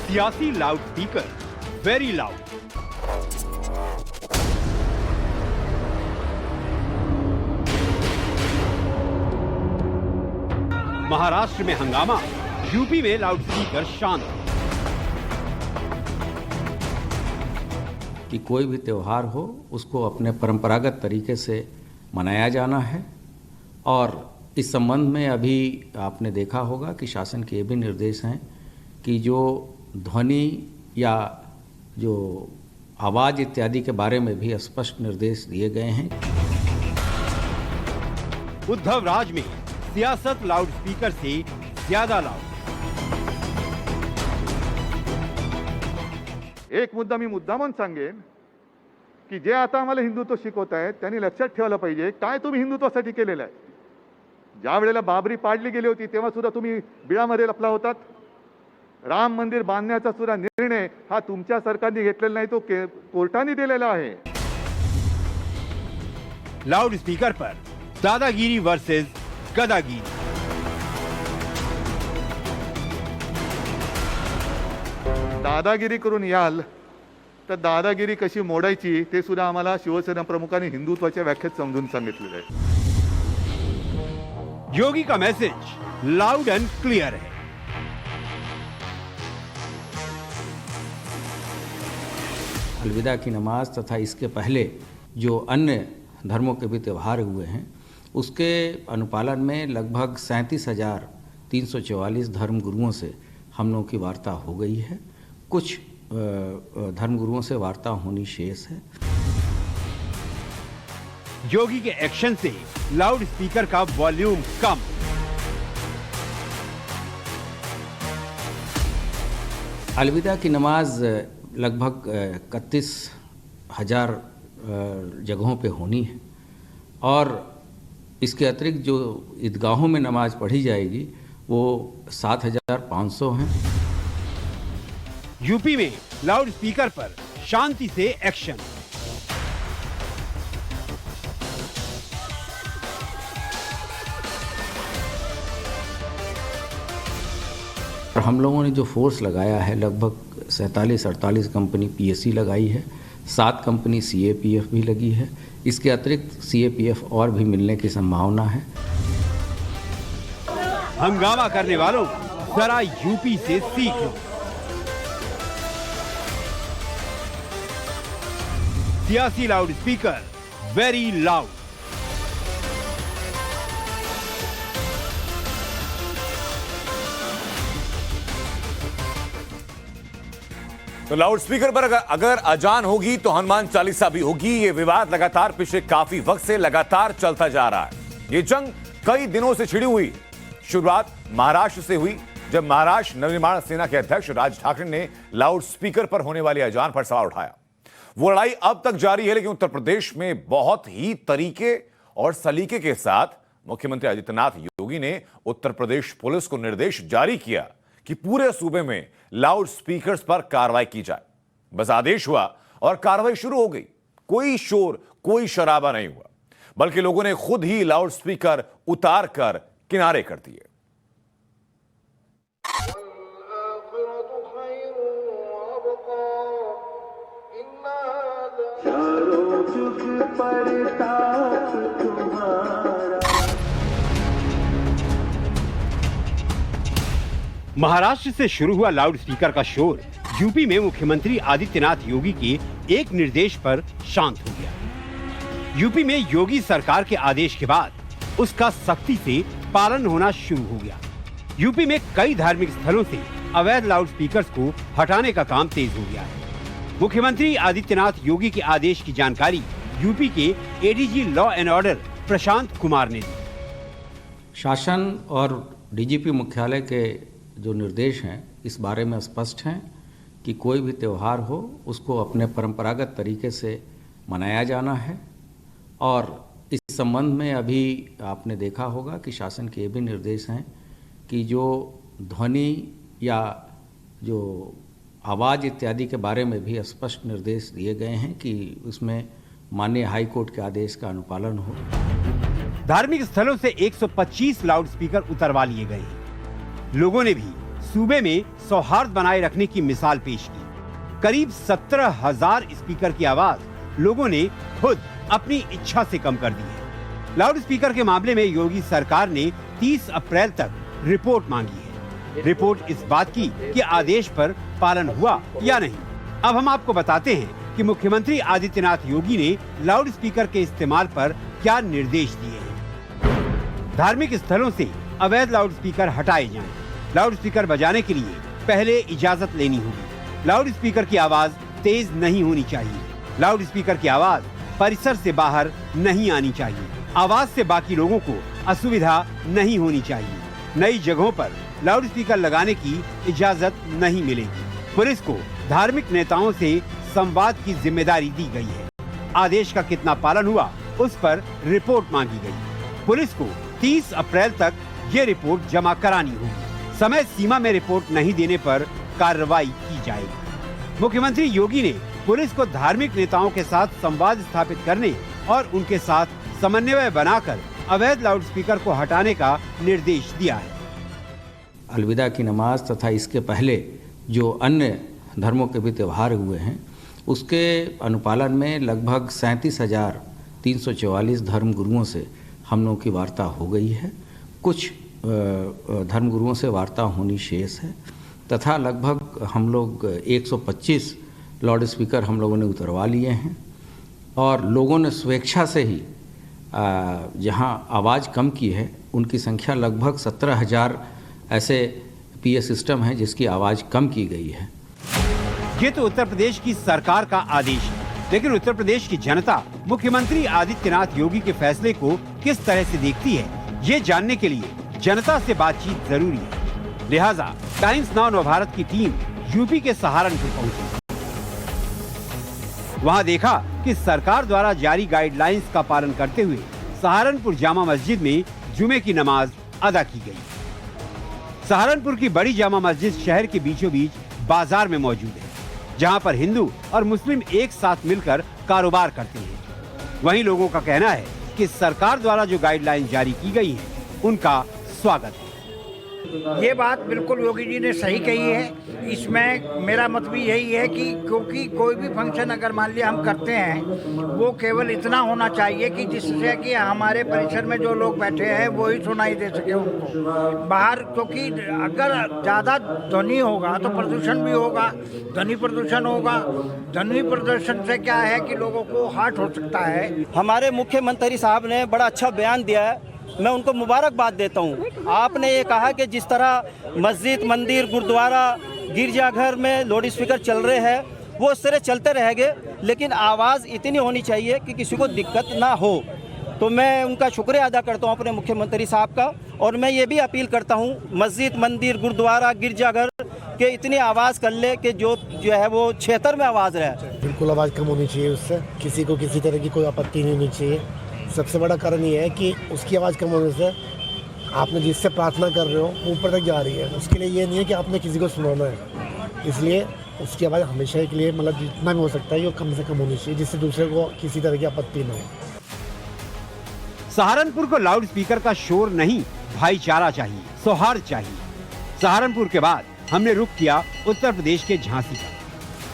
सियासी loud speaker very loud. Maharashtra में हंगामा, यूपी में लाउड स्पीकर शांत। कि कोई भी त्यौहार हो उसको अपने परंपरागत तरीके से मनाया जाना है। और इस संबंध में अभी आपने देखा होगा कि शासन के ये भी निर्देश हैं कि जो ध्वनि या जो आवाज़ इत्यादि के बारे में भी स्पष्ट निर्देश दिए गए हैं। उद्धव राज में सियासत लाउड स्पीकर से ज्यादा लाउड। एक मुद्दा मी मुद्दामून सांगेन की जे आता आम्हाला हिंदुत्व शिकवतायत त्यांनी लक्षात ठेवलं पाहिजे काय तुम्ही हिंदुत्वासाठी केलेलं आहे। ज्या वेळेला बाबरी पाडली गेली होती तेव्हा सुद्धा तुम्ही बिळामध्ये लपला होतात। राम मंदिर बांधण्याचा सुद्धा निर्णय हा तुमच्या सरकारने घेतलेला नाही, तो कोर्टाने दिलेला आहे। लाउड स्पीकर पर दादागिरी वर्सेस गदागिरी। दादागिरी करून याल तर दादागिरी कशी मोडायची ते सुद्धा आम्हाला शिवसेना प्रमुखांनी हिंदुत्वाच्या व्याख्येत समजून सांगितलेलं आहे। योगी का मैसेज लाउड एंड क्लियर है। अलविदा की नमाज तथा इसके पहले जो अन्य धर्मों के भी त्यौहार हुए हैं उसके अनुपालन में लगभग 37,344 धर्मगुरुओं से हम लोगों की वार्ता हो गई है। कुछ धर्मगुरुओं से वार्ता होनी शेष है। योगी के एक्शन से लाउड स्पीकर का वॉल्यूम कम। अलविदा की नमाज लगभग 31,000 जगहों पे होनी है और इसके अतिरिक्त जो ईदगाहों में नमाज पढ़ी जाएगी वो 7,500 हैं। यूपी में लाउड स्पीकर पर शांति से एक्शन। हम लोगों ने जो फोर्स लगाया है लगभग 47-48 कंपनी पीएससी लगाई है, 7 कंपनी सीएपीएफ भी लगी है। इसके अतिरिक्त सीएपीएफ और भी मिलने की संभावना है। हंगामा करने वालों जरा यूपी से सीखो। सियासी लाउड स्पीकर वेरी लाउड। तो लाउड स्पीकर पर अगर अजान होगी तो हनुमान चालीसा भी होगी। ये विवाद लगातार पिछले काफी वक्त से लगातार चलता जा रहा है। ये जंग कई दिनों से छिड़ी हुई। शुरुआत महाराष्ट्र से हुई जब महाराष्ट्र नवनिर्माण सेना के अध्यक्ष राज ठाकरे ने लाउड स्पीकर पर होने वाली अजान पर सवाल उठाया। वो लड़ाई अब तक जारी है, लेकिन उत्तर प्रदेश में बहुत ही तरीके और सलीके के साथ मुख्यमंत्री आदित्यनाथ योगी ने उत्तर प्रदेश पुलिस को निर्देश जारी किया कि पूरे सूबे में लाउड स्पीकर्स पर कार्रवाई की जाए। बस आदेश हुआ और कार्रवाई शुरू हो गई। कोई शोर, कोई शराबा नहीं हुआ, बल्कि लोगों ने खुद ही लाउड स्पीकर उतार कर किनारे कर दिए। महाराष्ट्र से शुरू हुआ लाउड स्पीकर का शोर यूपी में मुख्यमंत्री आदित्यनाथ योगी के एक निर्देश पर शांत हो गया। यूपी में योगी सरकार के आदेश के बाद उसका सख्ती से पालन होना शुरू हो गया। यूपी में कई धार्मिक स्थलों से अवैध लाउड स्पीकर्स को हटाने का काम तेज हो गया है। मुख्यमंत्री आदित्यनाथ योगी के आदेश की जानकारी यूपी के ADG law and order Prashant Kumar ने दी। शासन और डीजीपी मुख्यालय के जो निर्देश हैं इस बारे में स्पष्ट हैं कि कोई भी त्यौहार हो उसको अपने परंपरागत तरीके से मनाया जाना है। और इस संबंध में अभी आपने देखा होगा कि शासन के ये भी निर्देश हैं कि जो ध्वनि या जो आवाज़ इत्यादि के बारे में भी स्पष्ट निर्देश दिए गए हैं कि उसमें माननीय हाई कोर्ट के आदेश का अनुपालन हो। धार्मिक स्थलों से 125 लाउड स्पीकर उतरवा लिए गए हैं। लोगों ने भी सूबे में सौहार्द बनाए रखने की मिसाल पेश की। करीब 17,000 स्पीकर की आवाज लोगों ने खुद अपनी इच्छा से कम कर दी है। लाउड स्पीकर के मामले में योगी सरकार ने 30 अप्रैल तक रिपोर्ट मांगी है। रिपोर्ट इस बात की कि आदेश पर पालन हुआ या नहीं। अब हम आपको बताते हैं कि मुख्यमंत्री आदित्यनाथ योगी ने लाउड स्पीकर के इस्तेमाल पर क्या निर्देश दिए हैं। धार्मिक स्थलों से अवैध लाउड स्पीकर हटाए जाएं। लाउड स्पीकर बजाने के लिए पहले इजाजत लेनी होगी। लाउड स्पीकर की आवाज तेज नहीं होनी चाहिए। लाउड स्पीकर की आवाज परिसर से बाहर नहीं आनी चाहिए। आवाज से बाकी लोगों को असुविधा नहीं होनी चाहिए। नई जगहों पर लाउड स्पीकर लगाने की इजाजत नहीं मिलेगी। पुलिस को धार्मिक नेताओं से संवाद की जिम्मेदारी दी गई है। आदेश का कितना पालन हुआ उस पर रिपोर्ट मांगी गई। पुलिस को 30 अप्रैल तक ये रिपोर्ट जमा करानी होगी। समय सीमा में रिपोर्ट नहीं देने पर कार्रवाई की जाएगी। मुख्यमंत्री योगी ने पुलिस को धार्मिक नेताओं के साथ संवाद स्थापित करने और उनके साथ समन्वय बनाकर अवैध लाउड स्पीकर को हटाने का निर्देश दिया है। अलविदा की नमाज तथा इसके पहले जो अन्य धर्मों के भी त्यौहार हुए हैं उसके अनुपालन में लगभग 37,344 धर्मगुरुओं से हम लोगों की वार्ता हो गई है। कुछ धर्मगुरुओं से वार्ता होनी शेष है तथा लगभग हम लोग 125 लाउड स्पीकर हम लोगों ने उतरवा लिए हैं और लोगों ने स्वेच्छा से ही जहां आवाज़ कम की है उनकी संख्या लगभग 17,000 ऐसे पीए सिस्टम हैं जिसकी आवाज़ कम की गई है। ये तो उत्तर प्रदेश की सरकार का आदेश है, लेकिन उत्तर प्रदेश की जनता मुख्यमंत्री आदित्यनाथ योगी के फैसले को किस तरह से देखती है, ये जानने के लिए जनता से बातचीत जरूरी है। लिहाजा टाइम्स नाउ नवभारत की टीम यूपी के सहारनपुर पहुंची। वहां देखा कि सरकार द्वारा जारी गाइडलाइंस का पालन करते हुए सहारनपुर जामा मस्जिद में जुमे की नमाज अदा की गई। सहारनपुर की बड़ी जामा मस्जिद शहर के बीचों बीच बाजार में मौजूद है, जहां पर हिंदू और मुस्लिम एक साथ मिलकर कारोबार करते हैं। वहीं लोगों का कहना है कि सरकार द्वारा जो गाइडलाइन जारी की गई है उनका स्वागत है। ये बात बिल्कुल योगी जी ने सही कही है। इसमें मेरा मत भी यही है कि क्योंकि कोई भी फंक्शन अगर मान लिया हम करते हैं वो केवल इतना होना चाहिए कि जिससे कि हमारे परिसर में जो लोग बैठे हैं वो ही सुनाई दे सके उनको बाहर, क्योंकि अगर ज़्यादा ध्वनि होगा तो प्रदूषण भी होगा, ध्वनि प्रदूषण होगा। ध्वनि प्रदूषण से क्या है कि लोगों को हार्ट हो सकता है। हमारे मुख्यमंत्री साहब ने बड़ा अच्छा बयान दिया है, मैं उनको मुबारकबाद देता हूँ। आपने ये कहा कि जिस तरह मस्जिद, मंदिर, गुरुद्वारा, गिरजाघर में लाउड स्पीकर चल रहे हैं वो उस तरह चलते रहेंगे, लेकिन आवाज़ इतनी होनी चाहिए कि किसी को दिक्कत ना हो। तो मैं उनका शुक्रिया अदा करता हूँ अपने मुख्यमंत्री साहब का। और मैं ये भी अपील करता हूँ मस्जिद, मंदिर, गुरुद्वारा, गिरजाघर के इतनी आवाज़ कर ले कि जो है वो क्षेत्र में आवाज़ रहे। बिल्कुल आवाज़ कम होनी चाहिए, उससे किसी को किसी तरह की कोई आपत्ति नहीं होनी चाहिए। सबसे बड़ा कारण ये है कि उसकी आवाज़ कम होने से आपने जिससे प्रार्थना कर रहे हो ऊपर तक जा रही है। उसके लिए ये नहीं है कि आपने किसी को सुनाना है, इसलिए उसकी आवाज़ हमेशा के लिए मतलब जितना भी हो सकता है वो कम से कम होनी चाहिए, जिससे दूसरे को किसी तरह की आपत्ति न हो। सहारनपुर को लाउड स्पीकर का शोर नहीं, भाईचारा चाहिए, सौहार्द चाहिए। सहारनपुर के बाद हमने रुख किया उत्तर प्रदेश के झांसी का।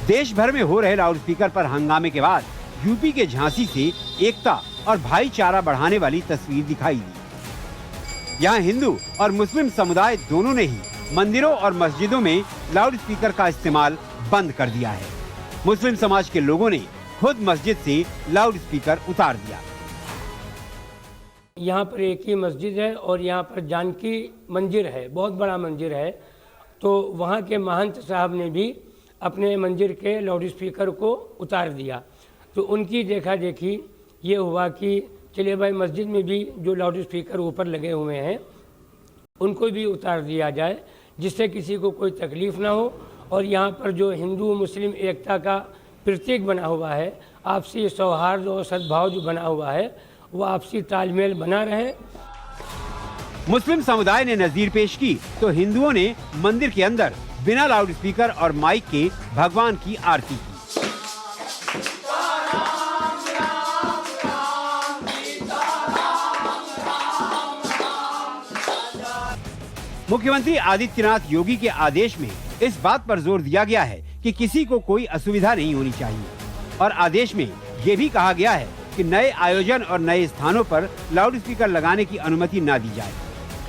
देश भर में हो रहे लाउड स्पीकर पर हंगामे के बाद यूपी के झांसी से एकता और भाईचारा बढ़ाने वाली तस्वीर दिखाई दी। यहाँ हिंदू और मुस्लिम समुदाय दोनों ने ही मंदिरों और मस्जिदों में लाउड स्पीकर का इस्तेमाल बंद कर दिया है। मुस्लिम समाज के लोगों ने खुद मस्जिद से लाउड स्पीकर उतार दिया। यहाँ पर एक ही मस्जिद है और यहाँ पर जानकी मंदिर है, बहुत बड़ा मंदिर है। तो वहाँ के महंत साहब ने भी अपने मंदिर के लाउड स्पीकर को उतार दिया। तो उनकी देखा देखी ये हुआ कि चलिए भाई मस्जिद में भी जो लाउड स्पीकर ऊपर लगे हुए हैं उनको भी उतार दिया जाए, जिससे किसी को कोई तकलीफ़ ना हो। और यहाँ पर जो हिंदू मुस्लिम एकता का प्रतीक बना हुआ है, आपसी सौहार्द और सद्भाव जो बना हुआ है वो आपसी तालमेल बना रहे। मुस्लिम समुदाय ने नज़ीर पेश की तो हिंदुओं ने मंदिर के अंदर बिना लाउड स्पीकर और माइक के भगवान की आरती की। मुख्यमंत्री आदित्यनाथ योगी के आदेश में इस बात पर जोर दिया गया है कि किसी को कोई असुविधा नहीं होनी चाहिए और आदेश में ये भी कहा गया है कि नए आयोजन और नए स्थानों पर लाउड स्पीकर लगाने की अनुमति न दी जाए।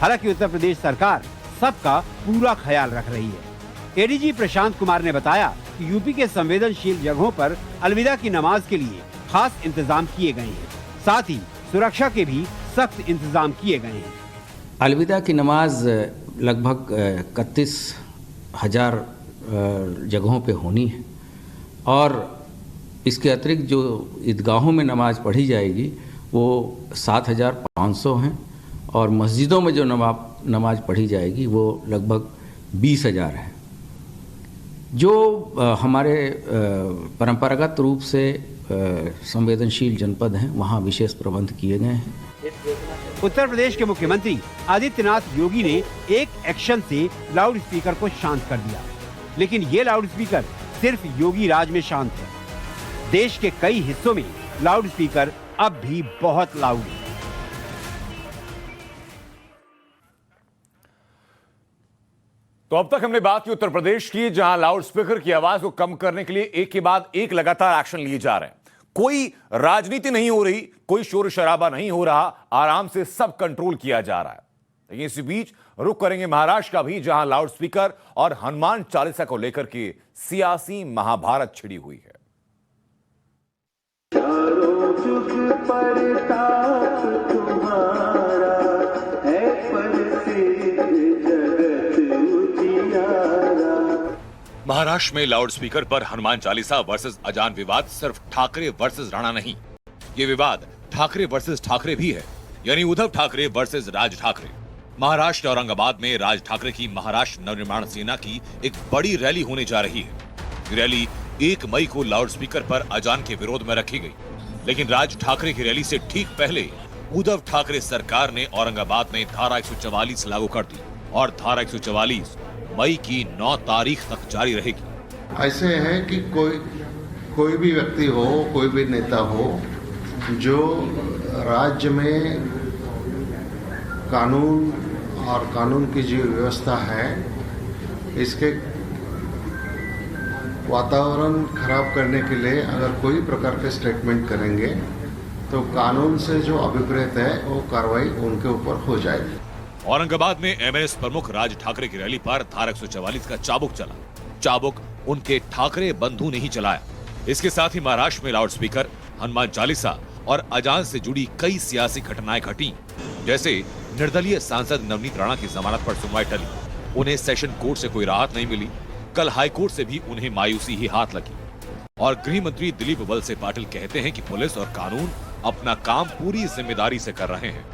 हालांकि उत्तर प्रदेश सरकार सबका पूरा ख्याल रख रही है। एडीजी प्रशांत कुमार ने बताया कि यूपी के संवेदनशील जगहों पर अलविदा की नमाज के लिए खास इंतजाम किए गए हैं। साथ ही सुरक्षा के भी सख्त इंतजाम किए गए हैं। अलविदा की नमाज लगभग 31,000 जगहों पे होनी है और इसके अतिरिक्त जो ईदगाहों में नमाज पढ़ी जाएगी वो 7,500 हैं और मस्जिदों में जो नमाज पढ़ी जाएगी वो लगभग 20,000 है। जो हमारे परंपरागत रूप से संवेदनशील जनपद हैं वहाँ विशेष प्रबंध किए गए हैं। उत्तर प्रदेश के मुख्यमंत्री आदित्यनाथ योगी ने एक एक्शन से लाउड स्पीकर को शांत कर दिया, लेकिन ये लाउड स्पीकर सिर्फ योगी राज में शांत है। देश के कई हिस्सों में लाउड स्पीकर अब भी बहुत लाउड है। तो अब तक हमने बात की उत्तर प्रदेश की, जहां लाउड स्पीकर की आवाज को कम करने के लिए एक के बाद एक लगातार एक्शन लिए जा रहे हैं। कोई राजनीति नहीं हो रही, कोई शोर शराबा नहीं हो रहा, आराम से सब कंट्रोल किया जा रहा है। लेकिन इसी बीच रुक करेंगे महाराष्ट्र का भी, जहां लाउड स्पीकर और हनुमान चालीसा को लेकर के सियासी महाभारत छिड़ी हुई है। महाराष्ट्र में लाउड स्पीकर पर हनुमान चालीसा वर्सेस अजान विवाद सिर्फ ठाकरे वर्सेस राणा नहीं, ये विवाद ठाकरे वर्सेस ठाकरे भी है, यानी उद्धव ठाकरे वर्सेस राज ठाकरे। महाराष्ट्र औरंगाबाद में राज ठाकरे की महाराष्ट्र नवनिर्माण सेना की एक बड़ी रैली होने जा रही है। ये रैली 1 मई को लाउड स्पीकर पर अजान के विरोध में रखी गई, लेकिन राज ठाकरे की रैली से ठीक पहले उद्धव ठाकरे सरकार ने औरंगाबाद में धारा 144 लागू कर दी और धारा 144 मई की 9 तारीख तक जारी रहेगी। ऐसे है कि कोई भी व्यक्ति हो, कोई भी नेता हो, जो राज्य में कानून और कानून की जो व्यवस्था है इसके वातावरण खराब करने के लिए अगर कोई प्रकार के स्टेटमेंट करेंगे तो कानून से जो अभिप्रेत है वो कार्रवाई उनके ऊपर हो जाएगी। औरंगाबाद में एमएनएस प्रमुख राज ठाकरे की रैली पर धारा 144 का चाबुक चला। चाबुक उनके ठाकरे बंधु ने ही चलाया। इसके साथ ही महाराष्ट्र में लाउड स्पीकर, हनुमान चालीसा और अजान से जुड़ी कई सियासी घटनाएं घटी, जैसे निर्दलीय सांसद नवनीत राणा की जमानत पर सुनवाई टली, उन्हें सेशन कोर्ट से कोई राहत नहीं मिली, कल हाईकोर्ट से भी उन्हें मायूसी ही हाथ लगी। और गृह मंत्री दिलीप वलसे पाटिल कहते हैं कि पुलिस और कानून अपना काम पूरी जिम्मेदारी से कर रहे हैं।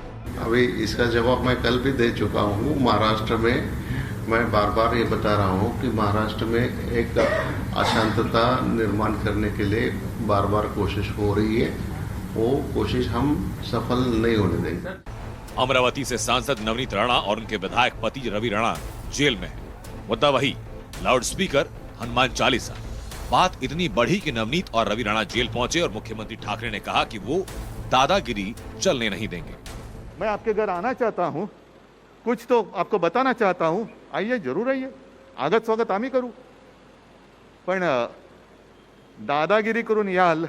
अभी इसका जवाब मैं कल भी दे चुका हूँ। महाराष्ट्र में मैं बार बार ये बता रहा हूँ कि महाराष्ट्र में एक अशांतता निर्माण करने के लिए बार बार कोशिश हो रही है, वो कोशिश हम सफल नहीं होने देंगे। अमरावती से सांसद नवनीत राणा और उनके विधायक पति रवि राणा जेल में है। मुद्दा वही लाउड स्पीकर, हनुमान चालीसा। बात इतनी बढ़ी कि नवनीत और रवि राणा जेल पहुंचे और मुख्यमंत्री ठाकरे ने कहा कि वो दादागिरी चलने नहीं देंगे। मैं आपके घर आना चाहता हूँ, कुछ तो आपको बताना चाहता हूँ, आइए, जरूर आइए, आगत स्वागत आम्ही करू, पण दादागिरी करून याल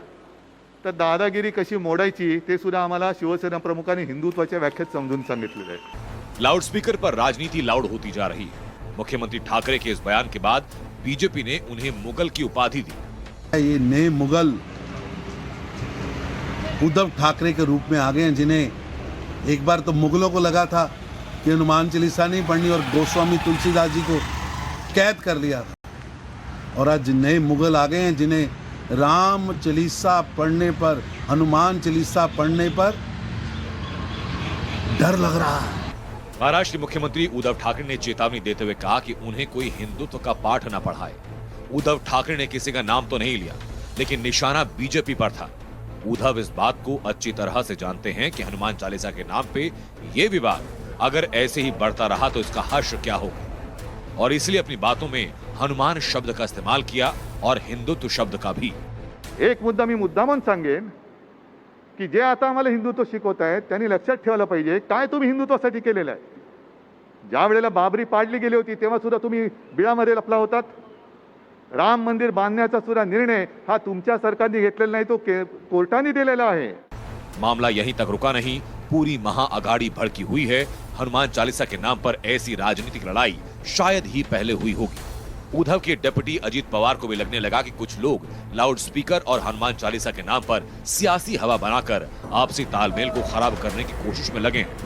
तर दादागिरी कशी मोडायची ते सुद्धा आम्हाला शिवसेना प्रमुखांनी हिंदुत्वाच्या व्याख्यात समजून सांगितलेलं आहे। लाउड स्पीकर पर राजनीति लाउड होती जा रही है। मुख्यमंत्री ठाकरे के इस बयान के बाद बीजेपी ने उन्हें मुगल की उपाधि दी। ये नए मुगल उद्धव ठाकरे के रूप में आ गए हैं, जिन्हें एक बार तो मुगलों को लगा था कि हनुमान चालीसा नहीं पढ़नी और गोस्वामी तुलसीदास जी को कैद कर लिया था, और आज नए मुगल आ गए हैं जिन्हें राम चालीसा पढ़ने पर, हनुमान चालीसा पढ़ने पर डर लग रहा है। महाराष्ट्र के मुख्यमंत्री उद्धव ठाकरे ने चेतावनी देते हुए कहा कि उन्हें कोई हिंदुत्व का पाठ न पढ़ाए। उद्धव ठाकरे ने किसी का नाम तो नहीं लिया, लेकिन निशाना बीजेपी पर था। उद्धव इस बात को अच्छी तरह से जानते हैं कि हनुमान चालीसा के नाम पे ये विवाद अगर ऐसे ही बढ़ता रहा तो इसका हर्ष क्या होगा, और इसलिए अपनी बातों में हनुमान शब्द का इस्तेमाल किया और हिंदुत्व शब्द का भी। एक मुद्दा मी मुद्दामून सांगेन की जे आता आम्हाला हिंदुत्व शिकवतायत त्यांनी लक्षात ठेवायला पाहिजे काय तुम्ही हिंदुत्वासाठी केलेलं आहे। ज्या वेळेला बाबरी पाडली गेली होती तेव्हा सुद्धा तुम्ही बिळामध्ये लपला होतात. राम मंदिर बांधण्याचा सुद्धा निर्णय हा तुमच्या सरकारने घेतलेला नाही, तो कोर्टाने दिलेला आहे. मामला यहीं तक रुका नहीं, पूरी महाअघाड़ी भड़की हुई है. हनुमान चालीसा के नाम पर ऐसी राजनीतिक लड़ाई शायद ही पहले हुई होगी. उद्धव के डिप्टी अजीत पवार को भी लगने लगा कि कुछ लोग लाउड स्पीकर और हनुमान चालीसा के नाम पर सियासी हवा बनाकर आपसी तालमेल को खराब करने की कोशिश में लगे हैं.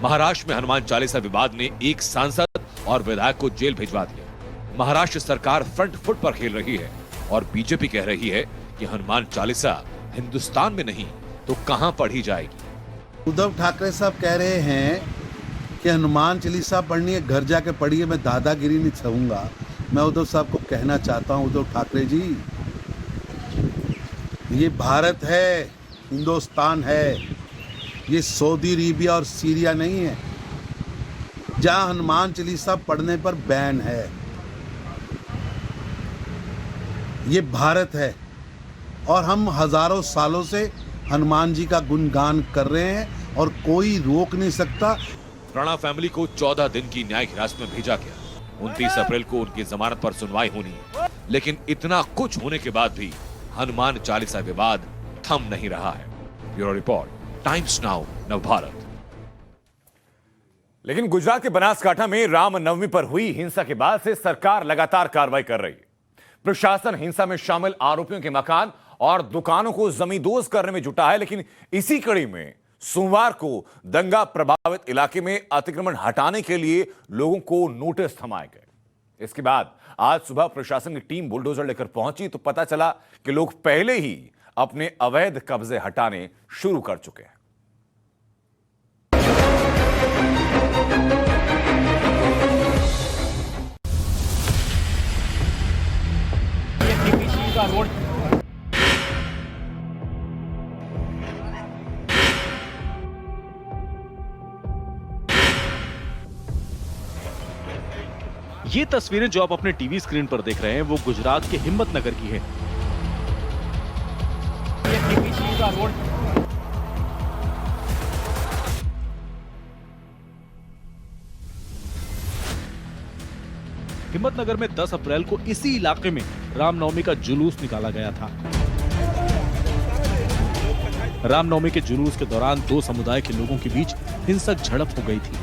महाराष्ट्र में हनुमान चालीसा विवाद ने एक सांसद और विधायक को जेल भिजवा दिया. महाराष्ट्र सरकार फ्रंट फुट पर खेल रही है और बीजेपी कह रही है कि हनुमान चालीसा हिंदुस्तान में नहीं तो कहां पढ़ी जाएगी. उद्धव ठाकरे साहब कह रहे हैं कि हनुमान चालीसा पढ़नी है, घर जाके पढ़िए, मैं दादागिरी नहीं सहूंगा. मैं उद्धव साहब को कहना चाहता हूं, उद्धव ठाकरे जी, ये भारत है, हिंदुस्तान है, ये सऊदी अरेबिया और सीरिया नहीं है जहां हनुमान चालीसा पढ़ने पर बैन है. ये भारत है और हम हजारों सालों से हनुमान जी का गुणगान कर रहे हैं और कोई रोक नहीं सकता. राणा फैमिली को 14 दिन की न्यायिक हिरासत में भेजा गया. 29 अप्रैल को उनकी जमानत पर सुनवाई होनी है, लेकिन इतना कुछ होने के बाद भी हनुमान चालीसा विवाद थम नहीं रहा है. Bureau report, times now, Navbharat. लेकिन गुजरात के बनासकांठा में रामनवमी पर हुई हिंसा के बाद से सरकार लगातार कार्रवाई कर रही है. प्रशासन हिंसा में शामिल आरोपियों के मकान और दुकानों को जमींदोज करने में जुटा है. लेकिन इसी कड़ी में सोमवार को दंगा प्रभावित इलाके में अतिक्रमण हटाने के लिए लोगों को नोटिस थमाए गए. इसके बाद आज सुबह प्रशासन की टीम बुलडोजर लेकर पहुंची तो पता चला कि लोग पहले ही अपने अवैध कब्जे हटाने शुरू कर चुके हैं. ये तस्वीरें जो आप अपने टीवी स्क्रीन पर देख रहे हैं वो गुजरात के हिम्मतनगर की है. हिम्मतनगर में 10 अप्रैल को इसी इलाके में रामनवमी का जुलूस निकाला गया था. रामनवमी के जुलूस के दौरान दो समुदाय के लोगों के बीच हिंसक झड़प हो गई थी.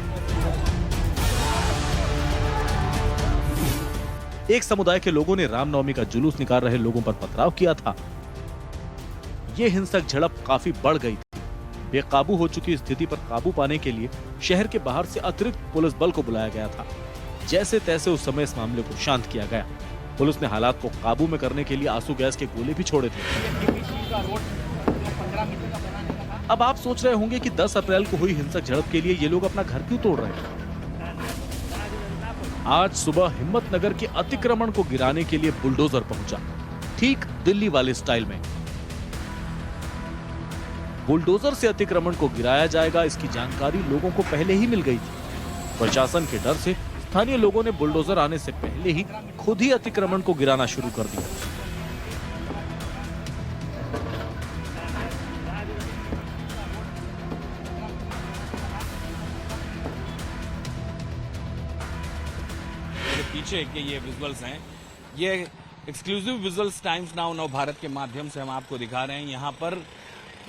एक समुदाय के लोगों ने रामनवमी का जुलूस निकाल रहे लोगों पर पथराव किया था. यह हिंसक झड़प काफी बढ़ गई थी. बेकाबू हो चुकी स्थिति पर काबू पाने के लिए शहर के बाहर से अतिरिक्त पुलिस बल को बुलाया गया था. जैसे तैसे उस समय इस मामले को शांत किया गया. पुलिस ने हालात को काबू में करने के लिए आंसू गैस के गोले भी छोड़े थे. अब आप सोच रहे होंगे कि 10 अप्रैल को हुई हिंसक झड़प के लिए ये लोग अपना घर क्यों तोड़ रहे हैं. आज सुबह हिम्मतनगर के अतिक्रमण को गिराने के लिए बुलडोजर पहुंचा, ठीक दिल्ली वाले स्टाइल में. बुलडोजर से अतिक्रमण को गिराया जाएगा, इसकी जानकारी लोगों को पहले ही मिल गई थी. प्रशासन के डर से स्थानीय लोगों ने बुलडोजर आने से पहले ही खुद ही अतिक्रमण को गिराना शुरू कर दिया. पीछे के ये विजुअल्स हैं, ये एक्सक्लूसिव विजुअल्स टाइम्स नाउ नव भारत के माध्यम से हम आपको दिखा रहे हैं. यहाँ पर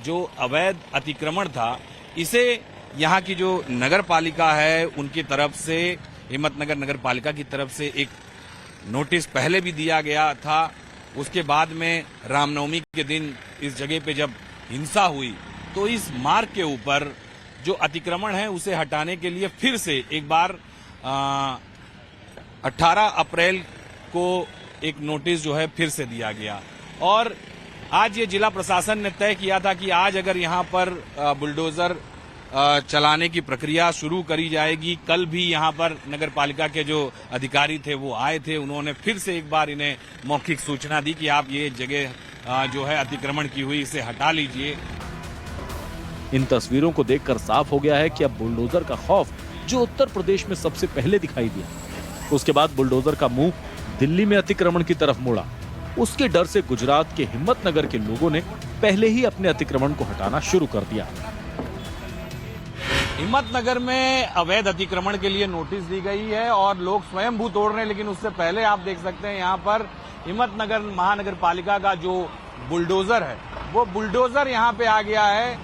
जो अवैध अतिक्रमण था, इसे यहाँ की जो नगर पालिका है उनकी तरफ से, हिम्मतनगर नगर पालिका की तरफ से एक नोटिस पहले भी दिया गया था. उसके बाद में रामनवमी के दिन इस जगह पे जब हिंसा हुई तो इस मार्ग के ऊपर जो अतिक्रमण है उसे हटाने के लिए फिर से एक बार 18 अप्रैल को एक नोटिस जो है फिर से दिया गया. और आज ये जिला प्रशासन ने तय किया था कि आज अगर यहाँ पर बुलडोजर चलाने की प्रक्रिया शुरू करी जाएगी. कल भी यहाँ पर नगर पालिका के जो अधिकारी थे वो आए थे, उन्होंने फिर से एक बार इन्हें मौखिक सूचना दी कि आप ये जगह जो है अतिक्रमण की हुई इसे हटा लीजिए. इन तस्वीरों को देखकर साफ हो गया है कि अब बुलडोजर का खौफ जो उत्तर प्रदेश में सबसे पहले दिखाई दिया, उसके बाद बुलडोजर का मुंह दिल्ली में अतिक्रमण की तरफ मुड़ा. उसके डर से गुजरात के हिम्मतनगर के लोगों ने पहले ही अपने अतिक्रमण को हटाना शुरू कर दिया. हिम्मतनगर में अवैध अतिक्रमण के लिए नोटिस दी गई है और लोग स्वयंभू तोड़ रहे हैं, लेकिन उससे पहले आप देख सकते हैं यहाँ पर हिम्मतनगर महानगर पालिका का जो बुलडोजर है वो बुलडोजर यहाँ पे आ गया है।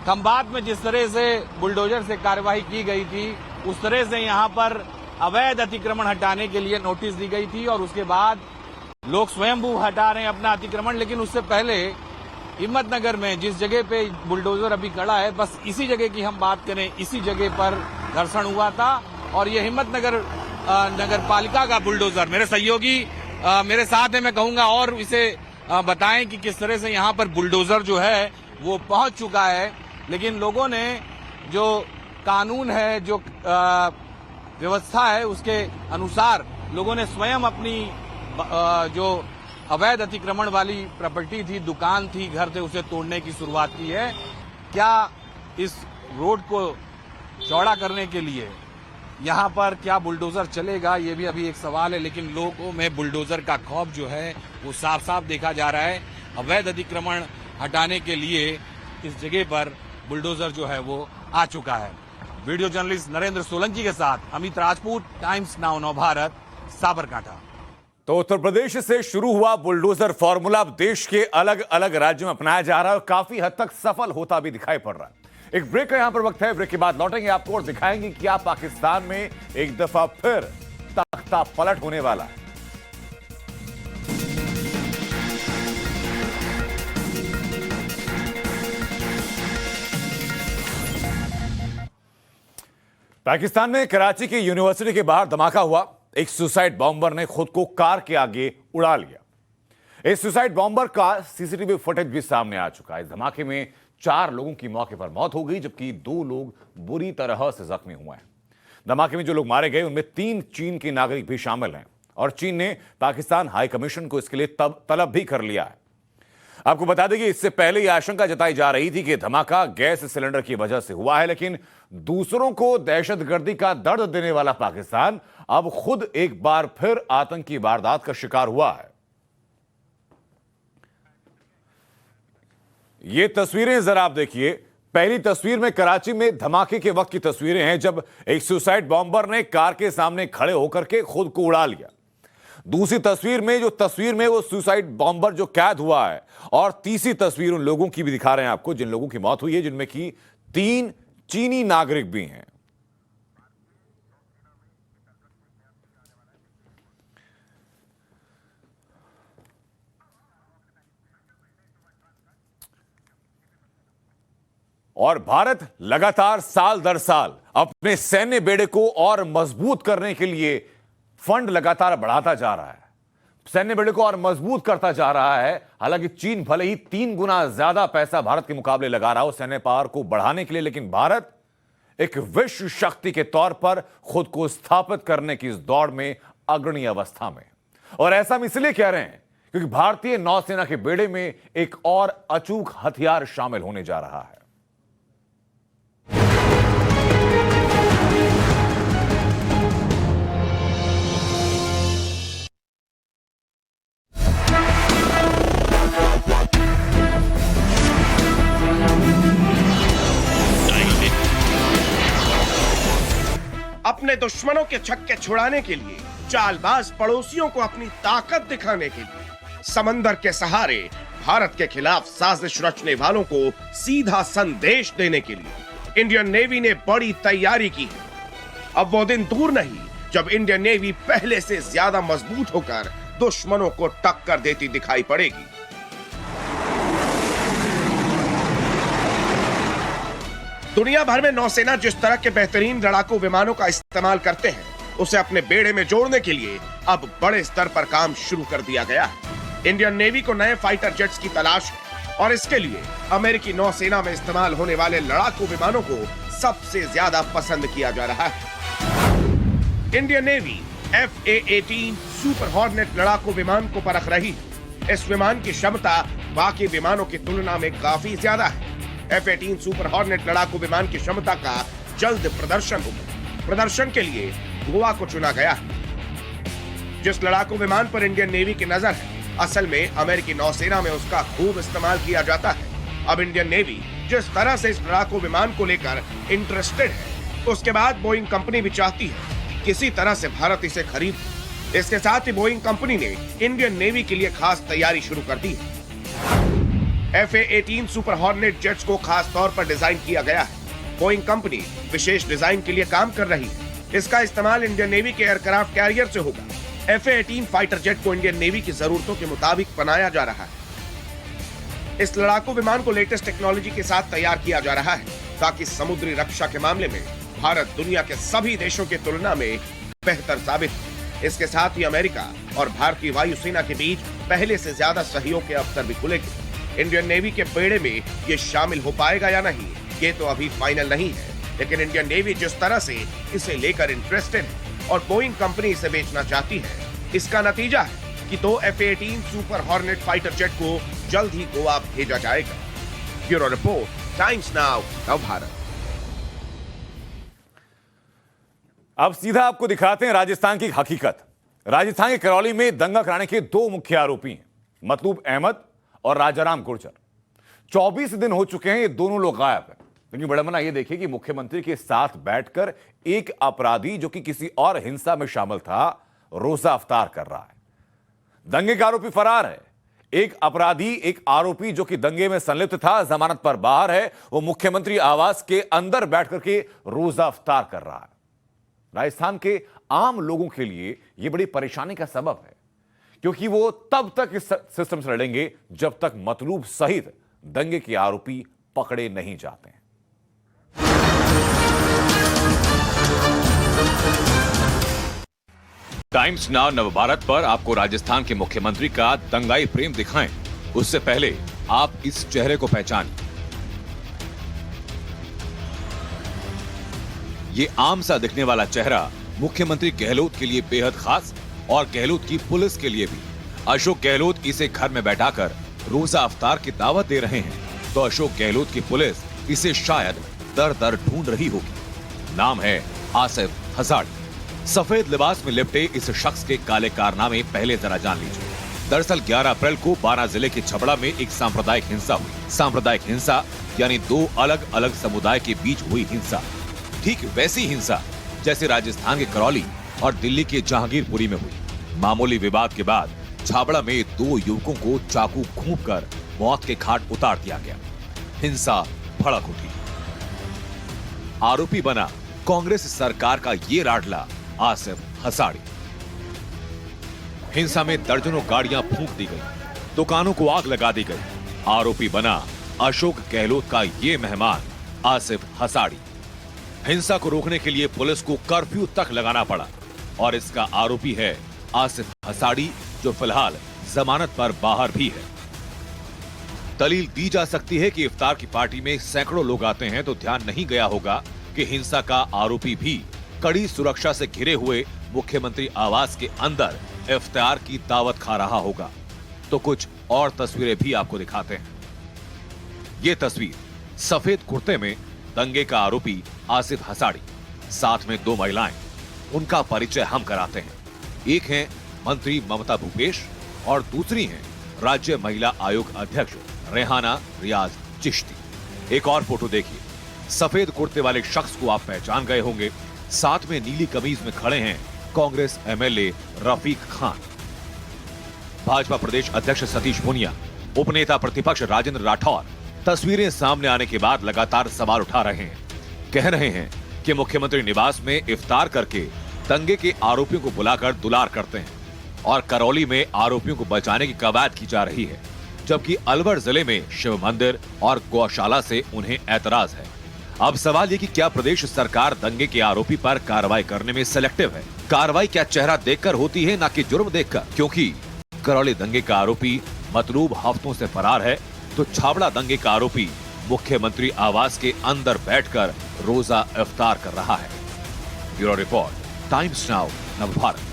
खंभात में जिस तरह से बुलडोजर से कार्यवाही की गई थी उस तरह से यहाँ पर अवैध अतिक्रमण हटाने के लिए नोटिस दी गई थी और उसके बाद लोग स्वयंभू हटा रहे हैं अपना अतिक्रमण। लेकिन उससे पहले हिम्मतनगर में जिस जगह पे बुलडोजर अभी खड़ा है, बस इसी जगह की हम बात करें, इसी जगह पर घर्षण हुआ था और ये हिम्मतनगर नगर पालिका का बुलडोजर। मेरे सहयोगी मेरे साथ है, मैं कहूंगा और इसे बताएं कि किस तरह से यहाँ पर बुलडोजर जो है वो पहुंच चुका है। लेकिन लोगों ने जो कानून है, जो व्यवस्था है, उसके अनुसार लोगों ने स्वयं अपनी जो अवैध अतिक्रमण वाली प्रॉपर्टी थी, दुकान थी, घर थे, उसे तोड़ने की शुरुआत की है। क्या इस रोड को चौड़ा करने के लिए यहाँ पर क्या बुलडोजर चलेगा, ये भी अभी एक सवाल है। लेकिन लोगों में बुलडोजर का खौफ जो है वो साफ साफ देखा जा रहा है। अवैध अतिक्रमण हटाने के लिए इस जगह पर बुलडोजर जो है वो आ चुका है। वीडियो जर्नलिस्ट नरेंद्र सोलंकी के साथ अमित राजपूत, टाइम्स नाउ नवभारत, साबरकांठा। तो उत्तर प्रदेश से शुरू हुआ बुलडोजर फॉर्मूला अब देश के अलग अलग राज्यों में अपनाया जा रहा है और काफी हद तक सफल होता भी दिखाई पड़ रहा है। एक ब्रेक का यहां पर वक्त है, ब्रेक के बाद लौटेंगे आपको और दिखाएंगे कि क्या पाकिस्तान में एक दफा फिर तख्ता पलट होने वाला है। पाकिस्तान में कराची की यूनिवर्सिटी के बाहर धमाका हुआ। एक सुसाइड बॉम्बर ने खुद को कार के आगे उड़ा लिया। इस सुसाइड बॉम्बर का सीसीटीवी फुटेज भी सामने आ चुका है। इस धमाके में 4 लोगों की मौके पर मौत हो गई, जबकि 2 लोग बुरी तरह से जख्मी हुए हैं। धमाके में जो लोग मारे गए उनमें 3 चीन के नागरिक भी शामिल हैं और चीन ने पाकिस्तान हाई कमीशन को इसके लिए तलब भी कर लिया है। आपको बता दें कि इससे पहले यह आशंका जताई जा रही थी कि धमाका गैस सिलेंडर की वजह से हुआ है, लेकिन दूसरों को दहशतगर्दी का दर्द देने वाला पाकिस्तान अब खुद एक बार फिर आतंकी वारदात का शिकार हुआ है। ये तस्वीरें जरा आप देखिए। पहली तस्वीर में कराची में धमाके के वक्त की तस्वीरें हैं, जब एक सुसाइड बॉम्बर ने कार के सामने खड़े होकर के खुद को उड़ा लिया। दूसरी तस्वीर में वो सुसाइड बॉम्बर जो कैद हुआ है, और तीसरी तस्वीर उन लोगों की भी दिखा रहे हैं आपको जिन लोगों की मौत हुई है, जिनमें की 3 चीनी नागरिक भी हैं। और भारत लगातार साल दर साल अपने सैन्य बेड़े को और मजबूत करने के लिए फंड लगातार बढ़ाता जा रहा है, सैन्य बेड़े को और मजबूत करता जा रहा है। हालांकि चीन भले ही 3 गुना ज्यादा पैसा भारत के मुकाबले लगा रहा हो सैन्य पावर को बढ़ाने के लिए, लेकिन भारत एक विश्व शक्ति के तौर पर खुद को स्थापित करने की इस दौड़ में अग्रणी अवस्था में। और ऐसा हम इसलिए कह रहे हैं क्योंकि भारतीय नौसेना के बेड़े में एक और अचूक हथियार शामिल होने जा रहा है। अपने दुश्मनों के छक्के छुड़ाने के लिए, चालबाज पड़ोसियों को अपनी ताकत दिखाने के लिए, समंदर के सहारे भारत के खिलाफ साजिश रचने वालों को सीधा संदेश देने के लिए इंडियन नेवी ने बड़ी तैयारी की है। अब वो दिन दूर नहीं जब इंडियन नेवी पहले से ज्यादा मजबूत होकर दुश्मनों को टक्कर देती दिखाई पड़ेगी। दुनिया भर में नौसेना जिस तरह के बेहतरीन लड़ाकू विमानों का इस्तेमाल करते हैं, उसे अपने बेड़े में जोड़ने के लिए अब बड़े स्तर पर काम शुरू कर दिया गया है। इंडियन नेवी को नए फाइटर जेट्स की तलाश है और इसके लिए अमेरिकी नौसेना में इस्तेमाल होने वाले लड़ाकू विमानों को सबसे ज्यादा पसंद किया जा रहा है। Indian navy FA-18 super hornet लड़ाकू विमान को परख रही है। इस विमान की क्षमता बाकी विमानों की तुलना में काफी ज्यादा है। F-18 सुपर हॉर्नेट लड़ाकू विमान की क्षमता का जल्द प्रदर्शन होगा। प्रदर्शन के लिए गोवा को चुना गया है। जिस लड़ाकू विमान पर इंडियन नेवी की नजर है, असल में अमेरिकी नौसेना में उसका खूब इस्तेमाल किया जाता है। अब इंडियन नेवी जिस तरह से इस लड़ाकू विमान को लेकर इंटरेस्टेड है, उसके बाद बोइंग कंपनी भी चाहती है कि किसी तरह से भारत इसे खरीद। इसके साथ ही बोइंग कंपनी ने इंडियन नेवी के लिए खास तैयारी शुरू कर दी है। FA-18 सुपर हॉर्नेट जेट्स को खास तौर पर डिजाइन किया गया है। बोइंग कंपनी विशेष डिजाइन के लिए काम कर रही है। इसका इस्तेमाल इंडियन नेवी के एयरक्राफ्ट कैरियर से होगा। FA-18 फाइटर जेट को इंडियन नेवी की जरूरतों के मुताबिक बनाया जा रहा है। इस लड़ाकू विमान को लेटेस्ट टेक्नोलॉजी के साथ तैयार किया जा रहा है ताकि समुद्री रक्षा के मामले में भारत दुनिया के सभी देशों की तुलना में बेहतर साबित हो। इसके साथ ही अमेरिका और भारतीय वायुसेना के बीच पहले से ज्यादा सहयोग के अवसर भी खुलेंगे। इंडियन नेवी के बेड़े में ये शामिल हो पाएगा या नहीं, ये तो अभी फाइनल नहीं है, लेकिन इंडियन नेवी जिस तरह से इसे लेकर इंटरेस्टेड है और बोइंग कंपनी इसे बेचना चाहती है, इसका नतीजा है कि 2 FA-18 super hornet fighter jet को जल्द ही गोवा भेजा जाएगा। ब्यूरो रिपोर्ट, टाइम्स नाउ, नव भारत। अब सीधा आपको दिखाते हैं राजस्थान की हकीकत। राजस्थान के करौली में दंगा कराने के 2 मुख्य आरोपी हैं, मतलूब अहमद और राजाराम गुर्जर। 24 दिन हो चुके हैं, ये दोनों लोग गायब हैं। लेकिन विडंबना यह देखिए कि मुख्यमंत्री के साथ बैठकर एक अपराधी जो कि किसी और हिंसा में शामिल था, रोजा अफ्तार कर रहा है। दंगे का आरोपी फरार है। एक अपराधी, एक आरोपी जो कि दंगे में संलिप्त था, जमानत पर बाहर है, वो मुख्यमंत्री आवास के अंदर बैठकर के रोजा अफ्तार कर रहा है। राजस्थान के आम लोगों के लिए यह बड़ी परेशानी का सबब है, क्योंकि वो तब तक इस सिस्टम से लड़ेंगे जब तक मतलूब सहित दंगे के आरोपी पकड़े नहीं जाते हैं। टाइम्स नाउ नवभारत पर आपको राजस्थान के मुख्यमंत्री का दंगाई प्रेम दिखाएं, उससे पहले आप इस चेहरे को पहचानें। ये आम सा दिखने वाला चेहरा मुख्यमंत्री गहलोत के लिए बेहद खास और गहलोत की पुलिस के लिए भी। अशोक गहलोत इसे घर में बैठाकर रोजा अफ्तार की दावत दे रहे हैं, तो अशोक गहलोत की पुलिस इसे शायद दर दर ढूंढ रही होगी। नाम है आसिफ हसाड़ी। सफेद लिबास में लिपटे इस शख्स के काले कारनामे पहले जरा जान लीजिए। दरअसल 11 अप्रैल को बारां जिले के छबड़ा में एक सांप्रदायिक हिंसा हुई। सांप्रदायिक हिंसा यानी 2 अलग अलग समुदाय के बीच हुई हिंसा। ठीक वैसी हिंसा जैसे राजस्थान के करौली और दिल्ली के जहांगीरपुरी में हुई। मामूली विवाद के बाद छाबड़ा में 2 युवकों को चाकू घोंपकर मौत के घाट उतार दिया गया। हिंसा भड़क उठी। आरोपी बना कांग्रेस सरकार का ये लाडला आसिफ हसाड़ी। हिंसा में दर्जनों गाड़ियां फूंक दी गई, दुकानों को आग लगा दी गई। आरोपी बना अशोक गहलोत का ये मेहमान आसिफ हसाड़ी। हिंसा को रोकने के लिए पुलिस को कर्फ्यू तक लगाना पड़ा और इसका आरोपी है आसिफ हसाड़ी, जो फिलहाल जमानत पर बाहर भी है। दलील दी जा सकती है कि इफ्तार की पार्टी में सैकड़ों लोग आते हैं, तो ध्यान नहीं गया होगा कि हिंसा का आरोपी भी कड़ी सुरक्षा से घिरे हुए मुख्यमंत्री आवास के अंदर इफ्तार की दावत खा रहा होगा। तो कुछ और तस्वीरें भी आपको दिखाते हैं। ये तस्वीर सफेद कुर्ते में दंगे का आरोपी आसिफ हसाड़ी, साथ में 2 महिलाएं। उनका परिचय हम कराते हैं। एक हैं मंत्री ममता भूपेश और दूसरी हैं राज्य महिला आयोग अध्यक्ष रेहाना रियाज चिश्ती। एक और फोटो देखिए। सफेद कुर्ते वाले शख्स को आप पहचान गए होंगे। साथ में नीली कमीज में खड़े हैं कांग्रेस एमएलए रफीक खान। भाजपा प्रदेश अध्यक्ष सतीश पुनिया, उपनेता प्रतिपक्ष राजेंद्र राठौर तस्वीरें सामने आने के बाद लगातार सवाल उठा रहे हैं। कह रहे हैं कि मुख्यमंत्री निवास में इफ्तार करके दंगे के आरोपियों को बुलाकर दुलार करते हैं और करौली में आरोपियों को बचाने की कवायद की जा रही है, जबकि अलवर जिले में शिव मंदिर और गौशाला से उन्हें ऐतराज है। अब सवाल ये कि क्या प्रदेश सरकार दंगे के आरोपी पर कार्रवाई करने में सिलेक्टिव है? कार्रवाई क्या चेहरा देखकर होती है, ना कि जुर्म देखकर? क्योंकि करौली दंगे का आरोपी मतलूब हफ्तों से फरार है, तो छाबड़ा दंगे का आरोपी मुख्यमंत्री आवास के अंदर बैठकर रोजा इफ्तार कर रहा है। Bureau report, times now Navbharat.